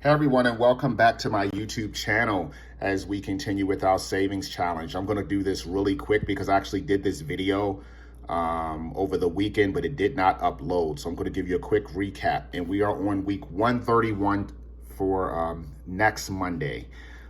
Hey everyone, and welcome back to my YouTube channel as we continue with our savings challenge. I'm going to do this really quick because I actually did this video over the weekend, but it did not upload. So I'm going to give you a quick recap. And we are on week 131 for next Monday.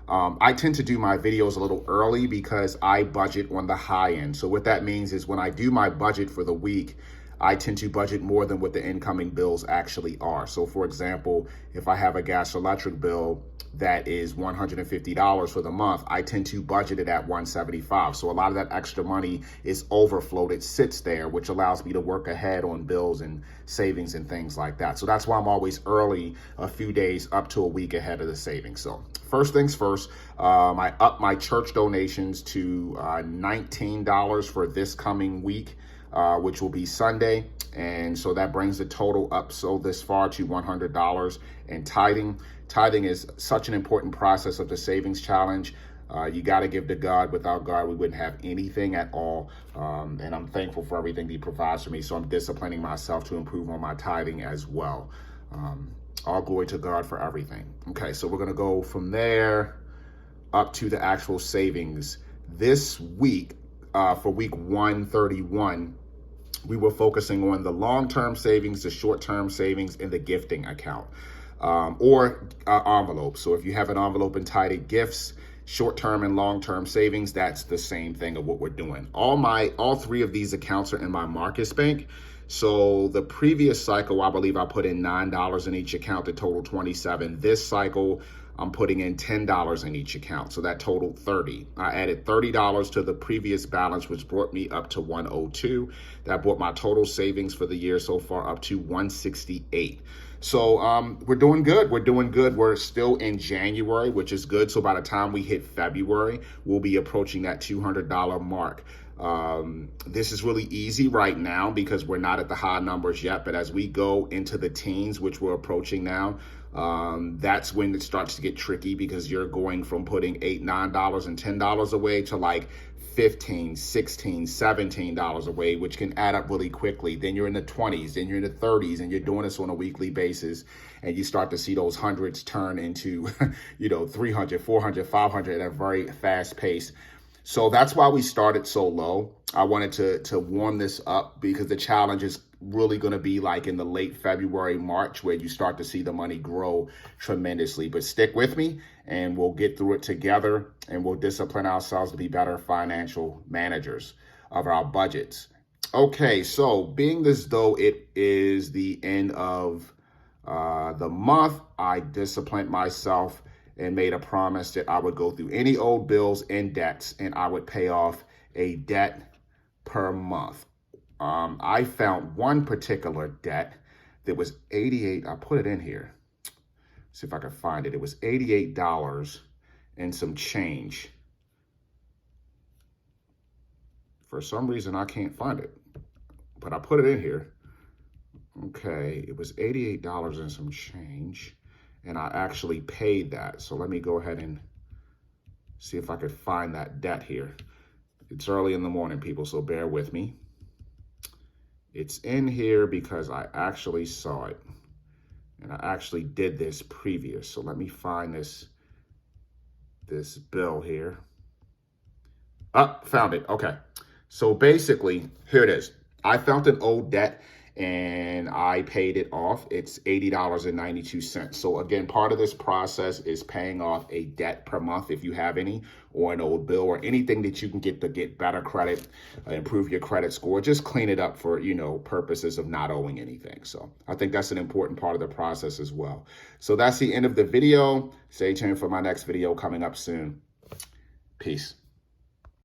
I tend to do my videos a little early because I budget on the high end. So what that means is when I do my budget for the week, I tend to budget more than what the incoming bills actually are. So for example, if I have a gas or electric bill that is $150 for the month, I tend to budget it at $175. So a lot of that extra money is overflowed. It sits there, which allows me to work ahead on bills and savings and things like that. So that's why I'm always early, a few days up to a week ahead of the savings. So first things first, I upped my church donations to $19 for this coming week. Which will be Sunday. And so that brings the total up so this far to $100. And tithing. Tithing is such an important process of the savings challenge. You got to give to God. Without God, we wouldn't have anything at all. And I'm thankful for everything He provides for me. So I'm disciplining myself to improve on my tithing as well. All glory to God for everything. Okay, so we're going to go from there up to the actual savings. This week, for week 131, we were focusing on the long-term savings, the short-term savings, and the gifting account or envelope. So if you have an envelope entitled gifts, short-term and long-term savings, that's the same thing of what we're doing. All three of these accounts are in my Marcus Bank. So the previous cycle, I believe I put in $9 in each account to total $27. This cycle, I'm putting in $10 in each account, so that totaled $30. I added $30 to the previous balance, which brought me up to $102. That brought my total savings for the year so far up to $168. So we're doing good. We're doing good. We're still in January, which is good. So by the time we hit February, we'll be approaching that $200 mark. This is really easy right now because we're not at the high numbers yet, but as we go into the teens, which we're approaching now, that's when it starts to get tricky because you're going from putting $8, $9 and $10 away to like $15, $16, $17 away, which can add up really quickly. Then you're in the 20s, then you're in the 30s, and you're doing this on a weekly basis, and you start to see those hundreds turn into, 300, 400, 500 at a very fast pace. So that's why we started so low. I wanted to warm this up because the challenge is really going to be like in the late February, March, where you start to see the money grow tremendously. But stick with me and we'll get through it together, and we'll discipline ourselves to be better financial managers of our budgets. Okay, so being as though it is the end of the month, I disciplined myself and made a promise that I would go through any old bills and debts, and I would pay off a debt per month. I found one particular debt that was $88. I put it in here. See if I can find it. It was $88 and some change. For some reason, I can't find it, but I put it in here. Okay, it was $88 and some change, and I actually paid that. So let me go ahead and see if I could find that debt here. It's early in the morning, people, so bear with me. It's in here because I actually saw it, and I actually did this previous. So let me find this bill here. Found it. Okay. So basically, here it is. I found an old debt and I paid it off. It's $80.92. So again, part of this process is paying off a debt per month if you have any, or an old bill, or anything that you can get to get better credit, improve your credit score, just clean it up for, purposes of not owing anything. So I think that's an important part of the process as well. So that's the end of the video. Stay tuned for my next video coming up soon. Peace.